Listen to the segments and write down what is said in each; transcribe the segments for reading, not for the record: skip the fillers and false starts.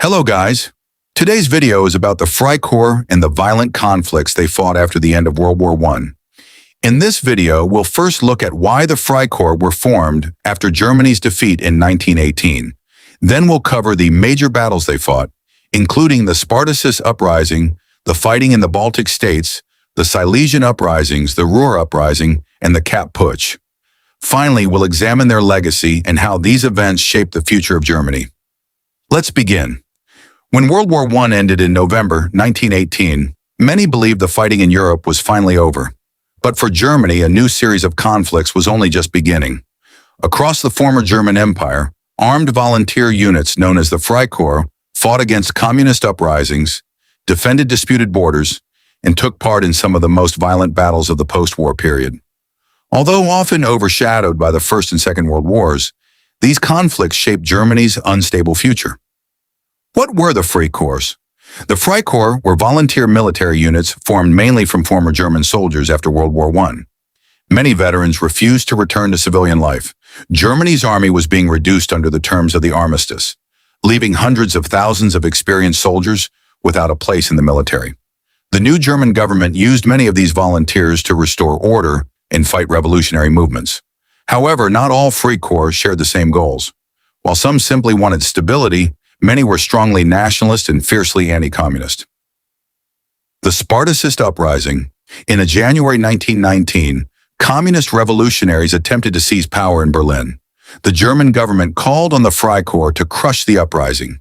Hello guys! Today's video is about the Freikorps and the violent conflicts they fought after the end of World War I. In this video, we'll first look at why the Freikorps were formed after Germany's defeat in 1918. Then we'll cover the major battles they fought, including the Spartacist Uprising, the fighting in the Baltic states, the Silesian Uprisings, the Ruhr Uprising, and the Kapp Putsch. Finally, we'll examine their legacy and how these events shaped the future of Germany. Let's begin. When World War I ended in November 1918, many believed the fighting in Europe was finally over. But for Germany, a new series of conflicts was only just beginning. Across the former German Empire, armed volunteer units known as the Freikorps fought against communist uprisings, defended disputed borders, and took part in some of the most violent battles of the post-war period. Although often overshadowed by the First and Second World Wars, these conflicts shaped Germany's unstable future. What were the Freikorps? The Freikorps were volunteer military units formed mainly from former German soldiers after World War I. Many veterans refused to return to civilian life. Germany's army was being reduced under the terms of the armistice, leaving hundreds of thousands of experienced soldiers without a place in the military. The new German government used many of these volunteers to restore order and fight revolutionary movements. However, not all Freikorps shared the same goals. While some simply wanted stability, many were strongly nationalist and fiercely anti-communist. The Spartacist Uprising. In a January 1919, communist revolutionaries attempted to seize power in Berlin. The German government called on the Freikorps to crush the uprising.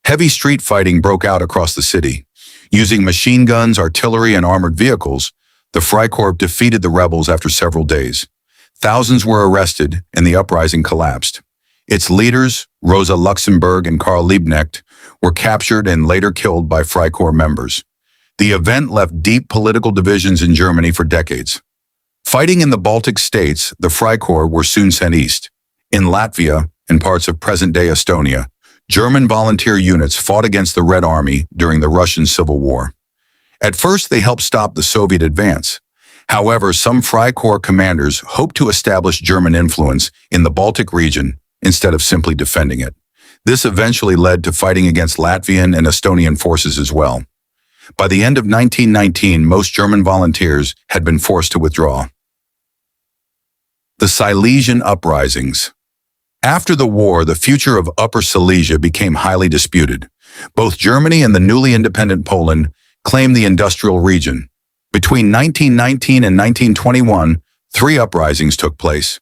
Heavy street fighting broke out across the city. Using machine guns, artillery, and armored vehicles, the Freikorps defeated the rebels after several days. Thousands were arrested, and the uprising collapsed. Its leaders, Rosa Luxemburg and Karl Liebknecht, were captured and later killed by Freikorps members. The event left deep political divisions in Germany for decades. Fighting in the Baltic states, the Freikorps were soon sent east. In Latvia and parts of present-day Estonia, German volunteer units fought against the Red Army during the Russian Civil War. At first, they helped stop the Soviet advance. However, some Freikorps commanders hoped to establish German influence in the Baltic region instead of simply defending it. This eventually led to fighting against Latvian and Estonian forces as well. By the end of 1919, most German volunteers had been forced to withdraw. The Silesian Uprisings. After the war, the future of Upper Silesia became highly disputed. Both Germany and the newly independent Poland claimed the industrial region. Between 1919 and 1921, 3 uprisings took place.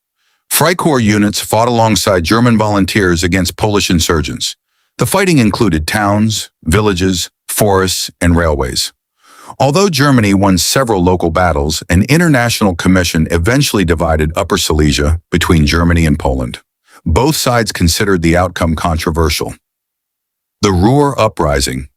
Freikorps units fought alongside German volunteers against Polish insurgents. The fighting included towns, villages, forests, and railways. Although Germany won several local battles, an international commission eventually divided Upper Silesia between Germany and Poland. Both sides considered the outcome controversial. The Ruhr Uprising.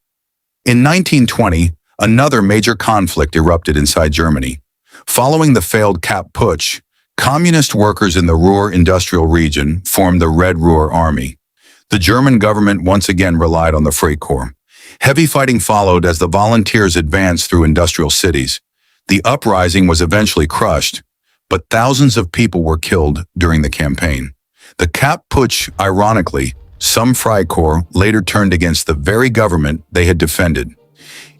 In 1920, another major conflict erupted inside Germany. Following the failed Kapp Putsch, communist workers in the Ruhr industrial region formed the Red Ruhr Army. The German government once again relied on the Freikorps. Heavy fighting followed as the volunteers advanced through industrial cities. The uprising was eventually crushed, but thousands of people were killed during the campaign. The Kapp Putsch, ironically, some Freikorps later turned against the very government they had defended.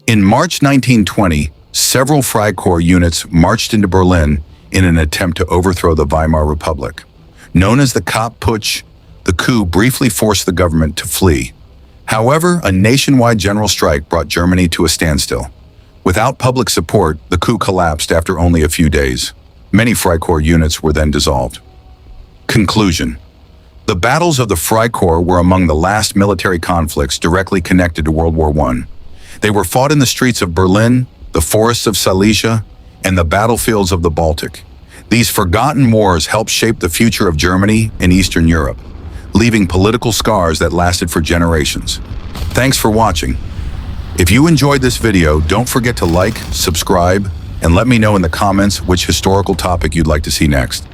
In March 1920, several Freikorps units marched into Berlin in an attempt to overthrow the Weimar Republic. Known as the Kapp Putsch, the coup briefly forced the government to flee. However, a nationwide general strike brought Germany to a standstill. Without public support, the coup collapsed after only a few days. Many Freikorps units were then dissolved. Conclusion. The battles of the Freikorps were among the last military conflicts directly connected to World War I. They were fought in the streets of Berlin, the forests of Silesia, and the battlefields of the Baltic. These forgotten wars helped shape the future of Germany and Eastern Europe, leaving political scars that lasted for generations. Thanks for watching. If you enjoyed this video, don't forget to like, subscribe, and let me know in the comments which historical topic you'd like to see next.